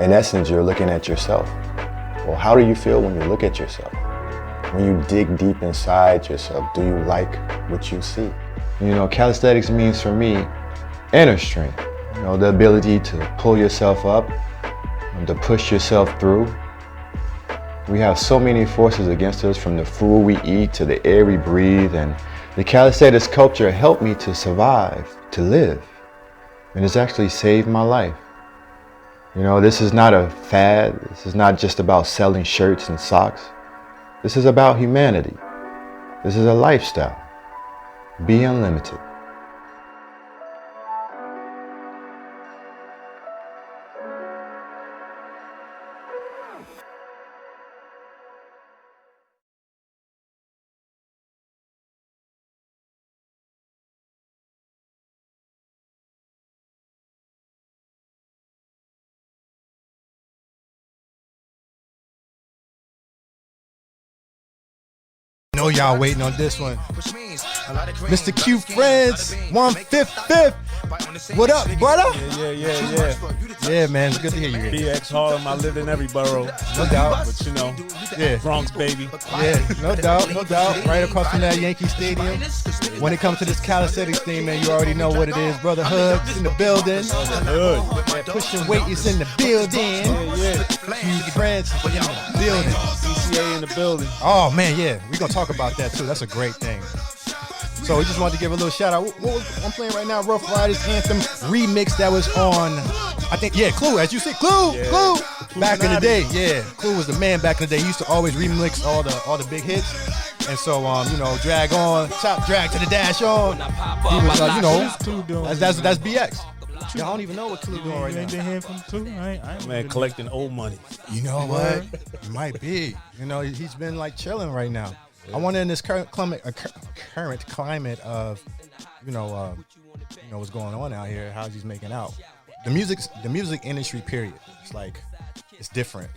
in essence, you're looking at yourself. Well, how do you feel when you look at yourself? When you dig deep inside yourself, do you like what you see? You know, calisthenics means for me inner strength. You know, the ability to pull yourself up and to push yourself through. We have so many forces against us, from the food we eat to the air we breathe, and the calisthenics culture helped me to survive, to live, and it's actually saved my life. You know, this is not a fad. This is not just about selling shirts and socks. This is about humanity. This is a lifestyle. Be unlimited. Know y'all waiting on this one. Mr. Q Friends, 155th. What up, brother? Yeah. Yeah, man, it's good to hear you here. BX Harlem, I lived in every borough. No doubt. But you know, Yeah, Bronx, baby. yeah, no doubt. Right across from that Yankee Stadium. When it comes to this calisthenics thing, man, you already know what it is. Brotherhood is in the building. Good. Man, pushing weight is in the building. Yeah. Q Friends is in the building. CCA in the building. Oh, man, yeah. We're going to talk about that, too. That's a great thing. So we just wanted to give a little shout out. I'm playing right now, Rough Riders Anthem remix that was on, I think, yeah, Clue, as you said, Clue. Back in the day, yeah. Clue was the man back in the day. He used to always remix all the big hits. And so, you know, drag on, chop, drag to the dash on. He was, you know, that's BX. Y'all don't even know what Clue doing right now. You ain't been hearing from Clue? I ain't Man, collecting old money. You know what? It might be. You know, he's been like chilling right now. I wonder in this current climate of, you know what's going on out here, how he's making out. The music industry, period. It's like, it's different.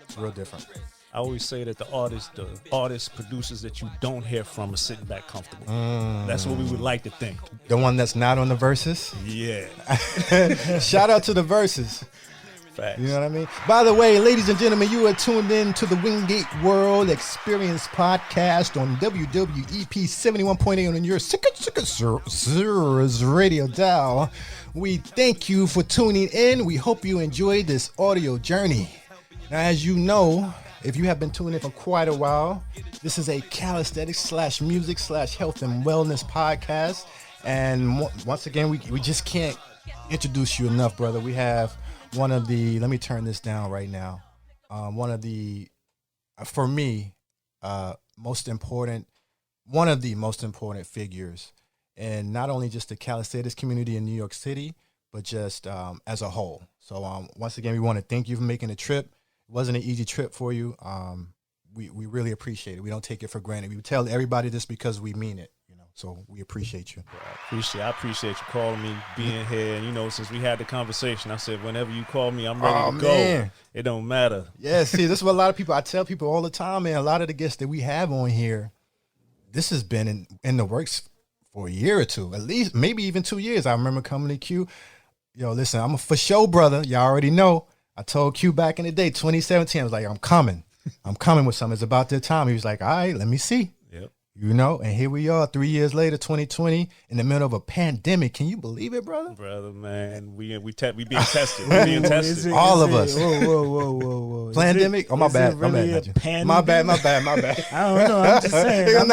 It's real different. I always say that the artists, producers that you don't hear from are sitting back comfortable. That's what we would like to think. The one that's not on the verses. Yeah. Shout out to the verses. Facts. You know what I mean? By the way, ladies and gentlemen, you are tuned in to the Wingate World Experience podcast on WWEP 71.8 on your radio dial. We thank you for tuning in. We hope you enjoyed this audio journey. Now, as you know, if you have been tuning in for quite a while, this is a calisthenics / music / health and wellness podcast. And once again, we just can't introduce you enough, brother. We have one of the, let me turn this down right now. One of the, for me, one of the most important figures in not only just the calisthenics community in New York City, but just as a whole. So once again, we want to thank you for making the trip. It wasn't an easy trip for you. We really appreciate it. We don't take it for granted. We tell everybody this because we mean it. So we appreciate you. I appreciate you calling me, being here. And, you know, since we had the conversation, I said, whenever you call me, I'm ready to go. Man. It don't matter. Yeah, see, this is what a lot of people, I tell people all the time, man, a lot of the guests that we have on here, this has been in the works for a year or two, at least, maybe even 2 years. I remember coming to Q. Yo, listen, I'm a for show brother. Y'all already know. I told Q back in the day, 2017, I was like, I'm coming with something. It's about that time. He was like, all right, let me see. Yep. You know, and here we are 3 years later, 2020, in the middle of a pandemic. Can you believe it, brother? Brother, man, we being tested. We being tested. All of us. Whoa. Pandemic? Oh, my bad. Really my bad. My bad. I don't know. I'm just saying.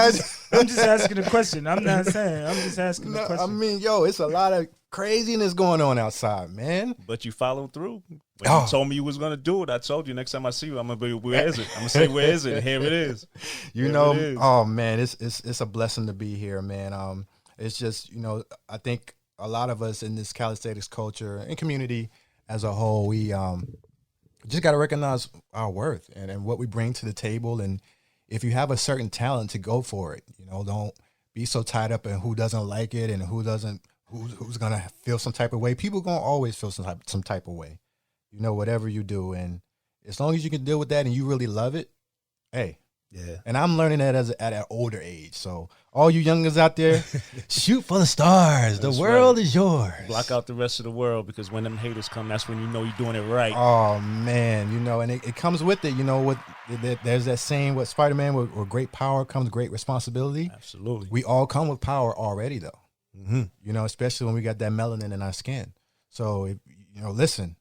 I'm just asking a question. I'm not saying. I'm just asking a question. I mean, yo, it's a lot of craziness going on outside, man. But you followed through. When you told me you was gonna do it, I told you next time I see you, I'm gonna be, where is it? I'm gonna say, where is it? And here it is. Oh man, it's a blessing to be here, man. It's just, you know, I think a lot of us in this calisthenics culture and community as a whole, we just got to recognize our worth and what we bring to the table. And if you have a certain talent, to go for it. You know, don't be so tied up in who doesn't like it and who's gonna feel some type of way. People gonna always feel some type of way. You know, whatever you do, and as long as you can deal with that and you really love it, hey, Yeah. And I'm learning that at an older age. So all you youngers out there, shoot for the stars. The world is yours. Block out the rest of the world, because when them haters come, that's when you know you're doing it right. Oh man, and it comes with it. There's that saying with Spider-Man, with great power comes great responsibility. Absolutely. We all come with power already, though. Mm-hmm. Especially when we got that melanin in our skin. So listen,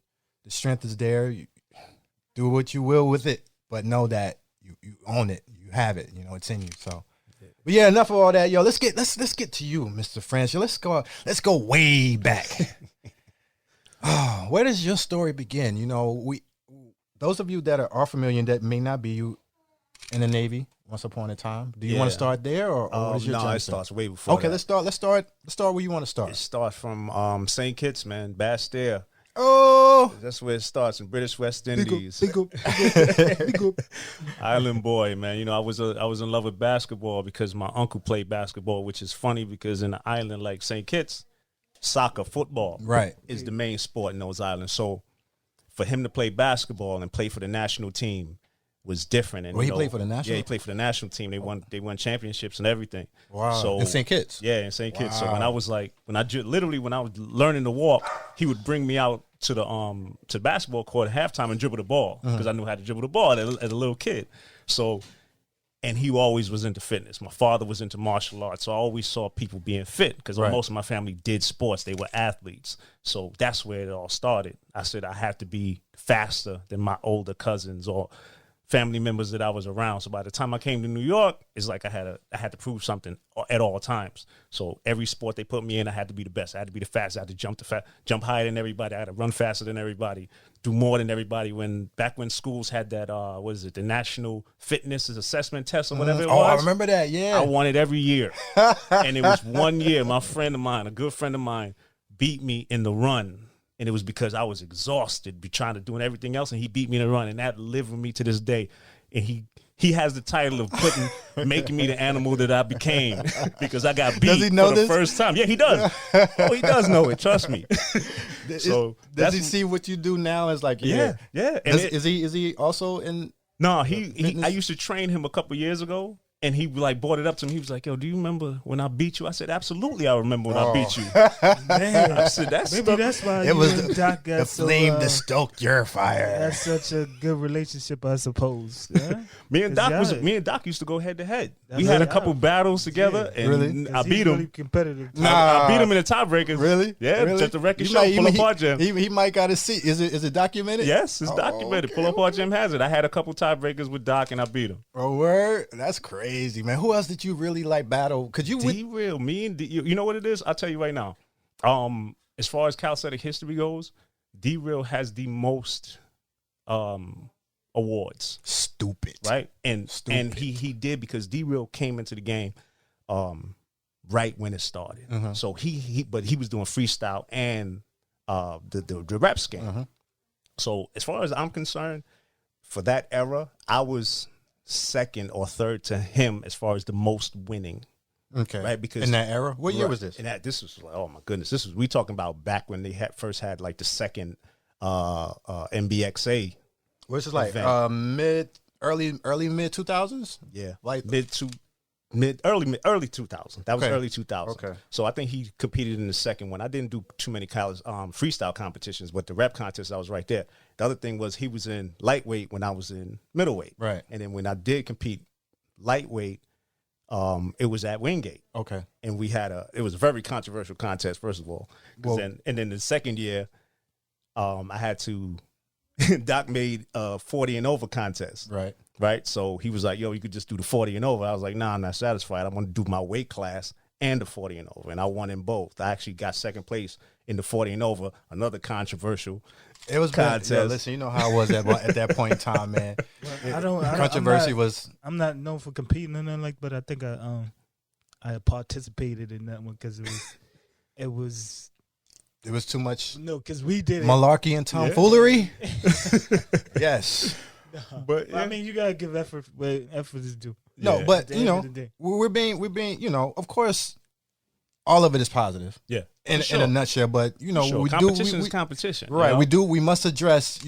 the strength is there. You do what you will with it, but know that you own it. You have it. It's in you. So. But yeah, enough of all that, yo. Let's get to you, Mr. French. Let's go way back. Where does your story begin? Those of you that are familiar that may not be, you in the Navy once upon a time. Do you want to start there, or what is your journey? No, it starts way before. Okay, that. let's start where you want to start. It starts from St. Kitts, man, Basse-Terre. Oh, that's where it starts, in British West Indies. Big up. Island boy, man. I was in love with basketball because my uncle played basketball, which is funny because in an island like St. Kitts, soccer, football, is the main sport in those islands. So for him to play basketball and play for the national team was different. And he played for the national? Yeah, he played for the national team. They won championships and everything. Wow. So in St. Kitts? Yeah, in St. Kitts. So when I was learning to walk, he would bring me out to the basketball court at halftime and dribble the ball, because I knew how to dribble the ball as a little kid. So, and he always was into fitness. My father was into martial arts, so I always saw people being fit, because most of my family did sports. They were athletes. So that's where it all started. I said I had to be faster than my older cousins or family members that I was around. So by the time I came to New York, it's like I had to prove something at all times. So every sport they put me in, I had to be the best. I had to be the fastest. I had to jump higher than everybody. I had to run faster than everybody, do more than everybody. Back when schools had that, the National Fitness Assessment Test or whatever it was. Oh, I remember that. Yeah, I won it every year. And it was one year, a good friend of mine, beat me in the run. And it was because I was exhausted, trying to do everything else, and he beat me in the run, and that lived with me to this day. And he has the title of making me the animal that I became, because I got beat does he know for the first time. Yeah, he does. Oh, he does know it. Trust me. So does he see what you do now as like yeah? And is he also in? No, I used to train him a couple years ago. And he brought it up to me. He was like, "Yo, do you remember when I beat you?" I said, "Absolutely, I remember when I beat you." Man, I said, maybe that's why it was Doc got the flame to stoke your fire. That's such a good relationship, I suppose. Yeah? me and Doc used to go head to head. We had a couple battles together, and I beat him. Really competitive. I beat him in the tiebreakers. Really? Yeah, really? just the record show. Pull Up Art Gym. He might got to see. Is it documented? Yes, it's documented. Okay. Pull Up Art Gym has it. I had a couple tiebreakers with Doc, and I beat him. Oh, word? That's crazy, man. Who else did you really battle? Could you D-Real, me and you know what it is? I'll tell you right now. As far as calisthenic history goes, D-Real has the most awards. Stupid. Right? And he did, because D-Real came into the game right when it started. Uh-huh. So he was doing freestyle and the reps game. So as far as I'm concerned, for that era, I was second or third to him as far as the most winning. Okay. Right? Because in that era? What year was this? This was like, oh my goodness. We talking about back when they first had like the second MBXA. Which is like early mid 2000s? Yeah. Like early 2000. That was early 2000. Okay. So I think he competed in the second one. I didn't do too many freestyle competitions, but the rep contest, I was right there. The other thing was he was in lightweight when I was in middleweight. Right. And then when I did compete lightweight, it was at Wingate. Okay. And it was a very controversial contest, first of all. And then the second year, I had to Doc made a 40 and over contest. Right. So he was like, "Yo, you could just do the 40 and over." I was like, "Nah, I'm not satisfied. I want to do my weight class and the 40 and over." And I won in both. I actually got second place in the 40 and over, another controversial contest. Listen, you know how it was at that point in time, man. Controversy was. I'm not known for competing in nothing but I think I participated in that one because it was too much. No, because we did malarkey and tomfoolery. Yes. No. But I mean, you gotta give effort where effort is due. No, but we're being, of course, all of it is positive. Yeah, in a nutshell. But competition is competition. Right. We must address,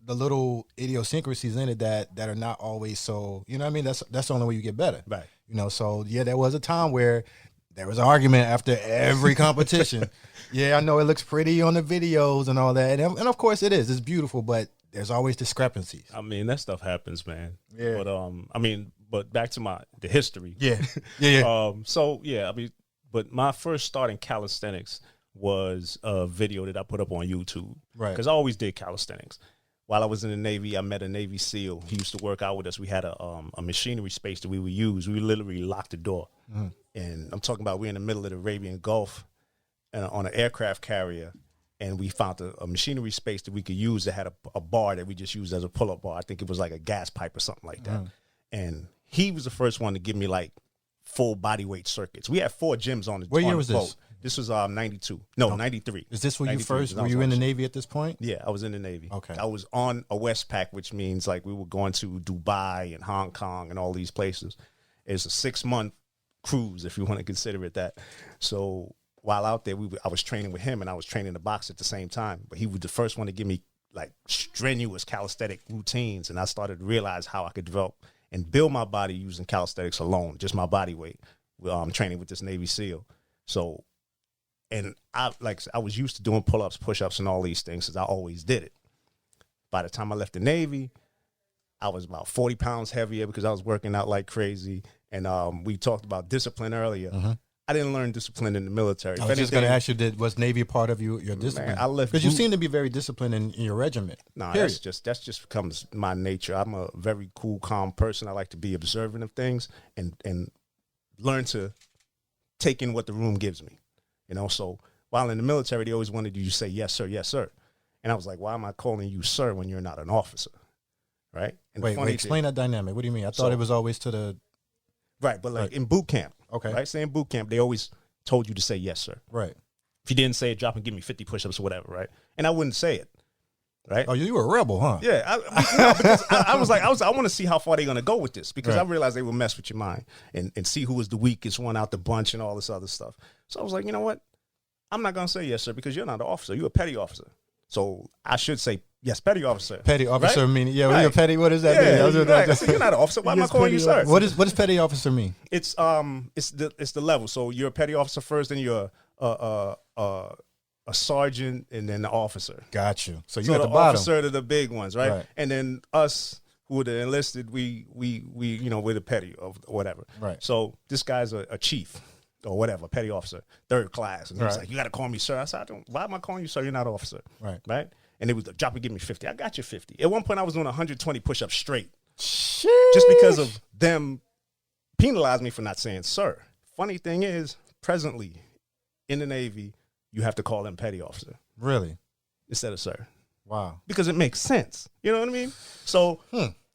the little idiosyncrasies in it that are not always so, you know what I mean? That's the only way you get better. Right. You know, so yeah, there was a time where there was an argument after every competition. Yeah, I know it looks pretty on the videos and all that. And of course it is. It's beautiful, but there's always discrepancies. I mean, that stuff happens, man. Yeah. But but back to the history. Yeah. Yeah. So yeah, I mean, but my first start in calisthenics was a video that I put up on YouTube. Right. Because I always did calisthenics. While I was in the Navy, I met a Navy SEAL. He used to work out with us. We had a machinery space that we would use. We literally locked the door. Mm-hmm. And I'm talking about we're in the middle of the Arabian Gulf and on an aircraft carrier. And we found a machinery space that we could use that had a bar that we just used as a pull-up bar. I think it was like a gas pipe or something like that. And he was the first one to give me like full body weight circuits. We had 4 gyms on the What year was boat. this? This was 92. No, 93. Is this when you 93 first, were you in the Navy at this point? Yeah, I was in the Navy. Okay. I was on a Westpac, which means like we were going to Dubai and Hong Kong and all these places. It's a 6-month cruise, if you want to consider it that. So while out there, I was training with him and I was training to box at the same time. But he was the first one to give me like strenuous calisthenic routines. And I started to realize how I could develop and build my body using calisthenics alone, just my body weight. Training with this Navy SEAL. So, and I was used to doing pull-ups, push-ups, and all these things because I always did it. By the time I left the Navy, I was about 40 pounds heavier because I was working out like crazy. And we talked about discipline earlier. Mm-hmm. I didn't learn discipline in the military. I was just going to ask you, was Navy a part of your discipline? Man, I left because you seem to be very disciplined in your regiment. No, that's just becomes my nature. I'm a very cool, calm person. I like to be observant of things and learn to take in what the room gives me. You know, so while in the military, they always wanted you to say, yes, sir, yes, sir. And I was like, why am I calling you sir when you're not an officer? Right? And wait, explain that dynamic. What do you mean? I thought it was always to the... Right, but like in boot camp. Okay. Right? Say in boot camp, they always told you to say yes, sir. Right. If you didn't say it, drop and give me 50 push-ups or whatever, right? And I wouldn't say it. Right? Oh, you were a rebel, huh? Yeah. Because I was like, I want to see how far they're going to go with this because I realized they would mess with your mind and see who was the weakest one out the bunch and all this other stuff. So I was like, you know what? I'm not going to say yes, sir, because you're not an officer. You're a petty officer. So I should say, yes, petty officer. Petty officer right? meaning, yeah, you're petty. What does that mean? Right. So you're not an officer. Why am I calling you sir? What does petty officer mean? It's the level. So you're a petty officer first, then you're a sergeant, and then the officer. Got you. So you're at the bottom. Officer to the big ones, right? And then us who are the enlisted, we we're the petty or whatever. Right. So this guy's a chief or whatever, petty officer, 3rd class, and he's like, "You got to call me sir." I said, "Why am I calling you sir? You're not an officer." Right. Right. And it was drop and give me 50. I got you 50. At one point, I was doing 120 push-ups straight, Sheesh. just because of them penalized me for not saying sir. Funny thing is, presently in the Navy, you have to call them petty officer. Really? Instead of sir. Wow. Because it makes sense. You know what I mean? So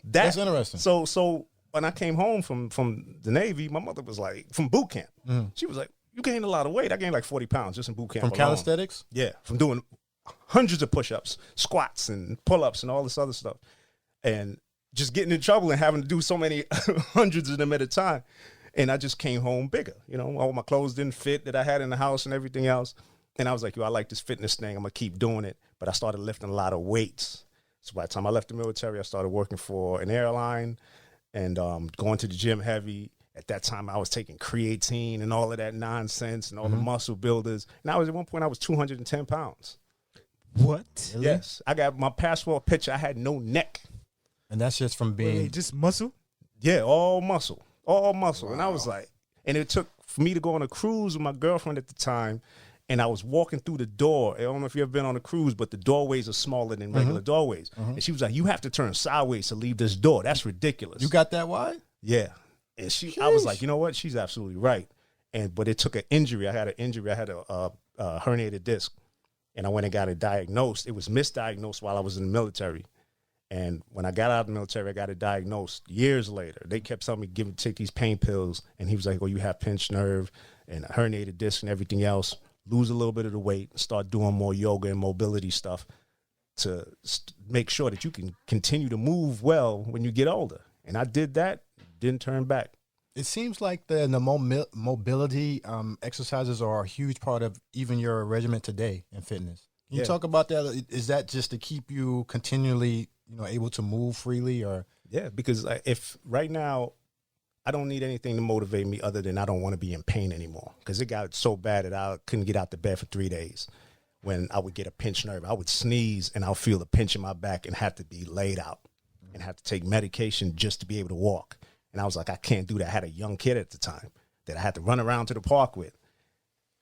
that's interesting. So when I came home from the Navy, my mother was like, from boot camp, she was like, you gained a lot of weight. I gained like 40 pounds just in boot camp. From calisthenics? Yeah. From doing hundreds of push-ups, squats, and pull-ups, and all this other stuff. And just getting in trouble and having to do so many hundreds of them at a time. And I just came home bigger. You know, all my clothes didn't fit that I had in the house and everything else. And I was like, I like this fitness thing. I'm going to keep doing it. But I started lifting a lot of weights. So by the time I left the military, I started working for an airline and going to the gym heavy. At that time, I was taking creatine and all of that nonsense and all the muscle builders. And at one point, I was 210 pounds. What? Really? Yes. I got my passport picture. I had no neck. And that's just from being... Wait, just muscle? Yeah, all muscle. All muscle. Wow. And I was like, and it took for me to go on a cruise with my girlfriend at the time. And I was walking through the door. I don't know if you've ever been on a cruise, but the doorways are smaller than regular doorways. And she was like, you have to turn sideways to leave this door. That's ridiculous. You got that wide? Yeah. And I was like, you know what? She's absolutely right. But it took an injury. I had an injury. I had a herniated disc. And I went and got it diagnosed. It was misdiagnosed while I was in the military. And when I got out of the military, I got it diagnosed years later. They kept telling me, take these pain pills. And he was like, you have pinched nerve and a herniated disc and everything else. Lose a little bit of the weight, start doing more yoga and mobility stuff to make sure that you can continue to move well when you get older. And I did that, didn't turn back. It seems like the mobility exercises are a huge part of even your regimen today in fitness. Can you talk about that? Is that just to keep you continually able to move freely? Or Yeah, because if right now I don't need anything to motivate me other than I don't want to be in pain anymore, because it got so bad that I couldn't get out the bed for 3 days. When I would get a pinched nerve, I would sneeze and I'll feel a pinch in my back and have to be laid out and have to take medication just to be able to walk. And I was like, I can't do that. I had a young kid at the time that I had to run around to the park with.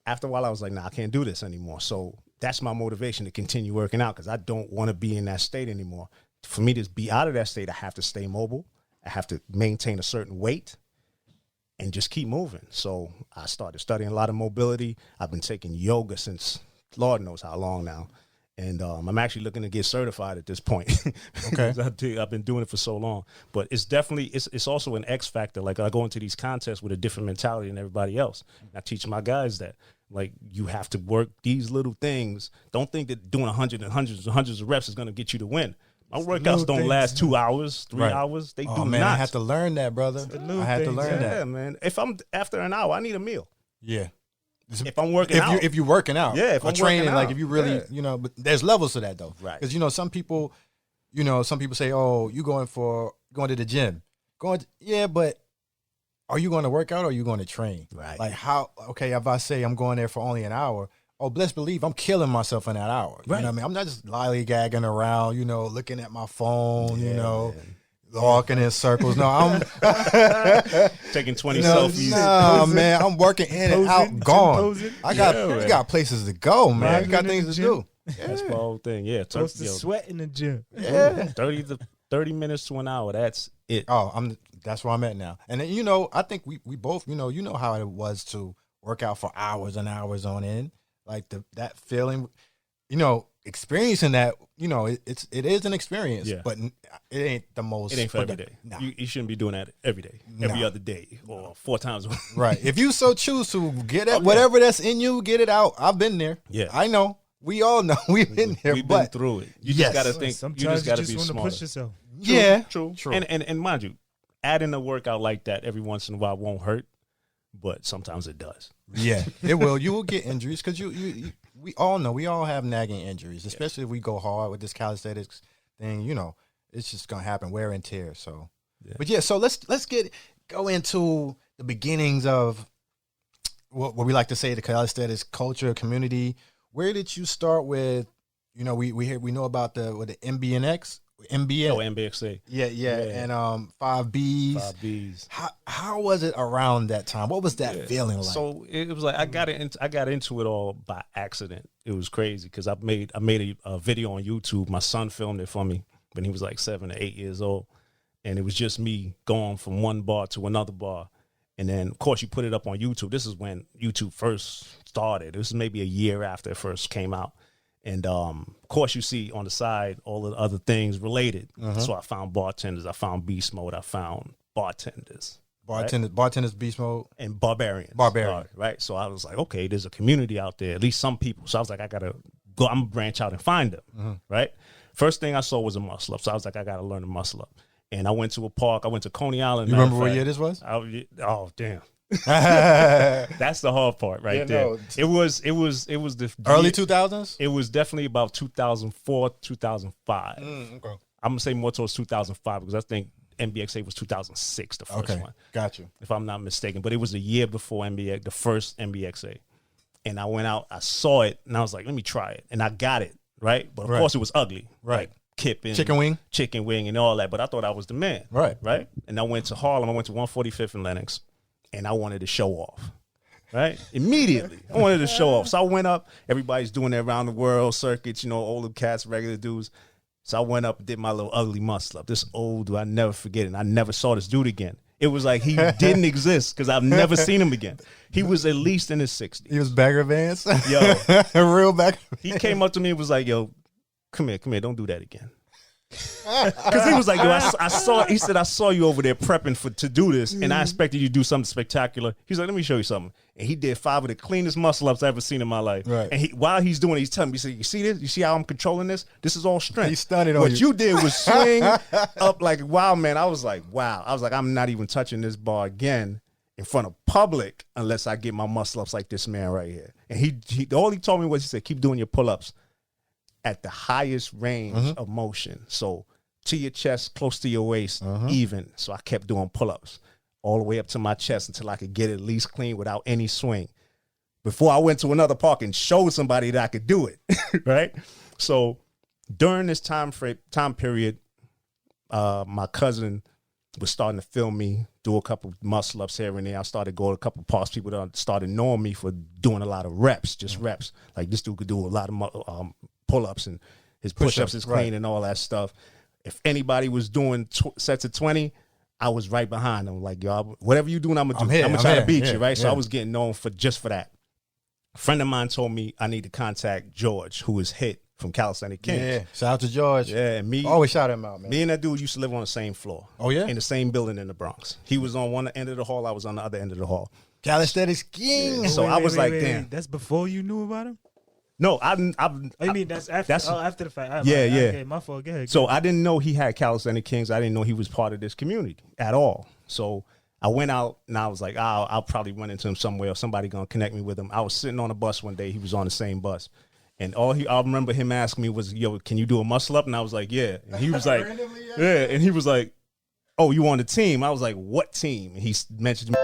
After a while, I was like, nah, I can't do this anymore. So that's my motivation to continue working out, because I don't want to be in that state anymore. For me to be out of that state, I have to stay mobile. I have to maintain a certain weight and just keep moving. So I started studying a lot of mobility. I've been taking yoga since Lord knows how long now. And I'm actually looking to get certified at this point. Okay. I've been doing it for so long. But it's definitely, it's also an X factor. Like, I go into these contests with a different mentality than everybody else. I teach my guys that, like, you have to work these little things. Don't think that doing hundreds of reps is going to get you to win. My workouts don't last 2 hours, 3 hours. They do man, not. I had to learn that, brother. I had to learn that. Yeah, man. If I'm after an hour, I need a meal. Yeah. If I'm working out. If you're working out. Yeah, if I'm training, working like out. if you really, but there's levels to that though. Right. Because, some people say, oh, you going to the gym. But are you going to work out or are you going to train? Right. Like if I say I'm going there for only an hour, oh, best believe I'm killing myself in that hour. Right. You know what I mean? I'm not just lollygagging around, looking at my phone, man. walking in circles. No, I'm taking 20 selfies. No, man, I'm working in and out, gone. I got places to go, man. I got things to do. That's the whole thing. Yeah, Supposed to sweat in the gym. Yeah, 30 minutes to an hour. That's it. Oh, that's where I'm at now. And then, I think we both, how it was to work out for hours and hours on end. Like that feeling, experiencing that, it is an experience, but it ain't the most. It ain't for every day. Nah. You shouldn't be doing that every day, every other day, or 4 times a week. Right. If you so choose to get it, whatever that's in you, get it out. I've been there. Yeah. I know. We all know. We've been there. We've been through it. You just got to think. Sometimes you just got to be want smarter. to push yourself. True. And mind you, adding a workout like that every once in a while won't hurt, but sometimes it does. Yeah, it will. You will get injuries because we all know, we all have nagging injuries, especially if we go hard with this calisthenics thing. It's just gonna happen, wear and tear. So, but so let's go into the beginnings of what we like to say the calisthenics culture community. Where did you start with? We know about the MBNX. MBA. Oh, MBXA. Yeah. And 5Bs. 5Bs. How was it around that time? What was that feeling like? So it was like I got into it all by accident. It was crazy because I made a video on YouTube. My son filmed it for me when he was like 7 or 8 years old, and it was just me going from one bar to another bar. And then, of course, you put it up on YouTube. This is when YouTube first started. This is maybe a year after it first came out. And, of course, you see on the side all the other things related. So I found bartenders. I found beast mode. I found bartenders. Bartenders, beast mode. And barbarians. Right? So I was like, okay, there's a community out there, at least some people. So I was like, I'm going to branch out and find them, right? First thing I saw was a muscle up. So I was like, I got to learn a muscle up. And I went to a park. I went to Coney Island. You remember what year this was? Oh, damn. That's the hard part right there. No. It was the early 2000s. It was definitely about 2004, 2005. Okay. I'm gonna say more towards 2005 because I think MBXA was 2006, the first one. Got you. If I'm not mistaken, but it was a year before the first MBXA. And I went out, I saw it, and I was like, let me try it, and I got it right. But of course, it was ugly. Right. Like, kipping, chicken wing, and all that. But I thought I was the man. Right. And I went to Harlem. I went to 145th and Lenox. And I wanted to show off, right? Immediately. I wanted to show off. So I went up. Everybody's doing their around the world circuits, older cats, regular dudes. So I went up and did my little ugly muscle up. This old dude, I never forget it. And I never saw this dude again. It was like he didn't exist because I've never seen him again. He was at least in his 60s. He was Bagger Vance? Yo. A real Bagger. He came up to me and was like, yo, come here, don't do that again. Because he was like, yo, he said, I saw you over there prepping to do this, and I expected you to do something spectacular. He's like, let me show you something. And he did 5 of the cleanest muscle ups I've ever seen in my life. Right. And while he's doing it, he's telling me, he said, you see this? You see how I'm controlling this? This is all strength. He stunned on what you. you did was swing up like, wow, man. I was like, wow. I was like, I'm not even touching this bar again in front of public unless I get my muscle ups like this man right here. And all he told me was, he said, keep doing your pull-ups at the highest range of motion. So to your chest, close to your waist, even. So I kept doing pull-ups all the way up to my chest until I could get it at least clean without any swing. Before I went to another park and showed somebody that I could do it, right? So during this time period, my cousin was starting to film me, do a couple muscle ups here and there. I started going to a couple parks. People started knowing me for doing a lot of reps, just reps. Like this dude could do a lot of pull-ups and his push-ups is clean and all that stuff. If anybody was doing sets of 20, I was right behind them. Like, y'all, whatever you doing, I'm going to try to beat you, right? So I was getting known for that. A friend of mine told me I need to contact George, who is hit from Calisthenic Kings. Yeah, shout out to George. Yeah, and always shout him out, man. Me and that dude used to live on the same floor. Oh, yeah? In the same building in the Bronx. He was on one end of the hall, I was on the other end of the hall. Calisthenics King. So I was like, damn. That's before you knew about him? No, I mean that's after after the fact. Yeah. Okay, my fault. Go ahead. So I didn't know he had Calisthenic Kings. I didn't know he was part of this community at all. So I went out and I was like, I'll probably run into him somewhere or somebody gonna connect me with him. I was sitting on a bus one day. He was on the same bus. And I remember him asking me was, yo, can you do a muscle up? And I was like, yeah. And he was like, yeah. And he was like, oh, you on the team? I was like, what team? And he mentioned me.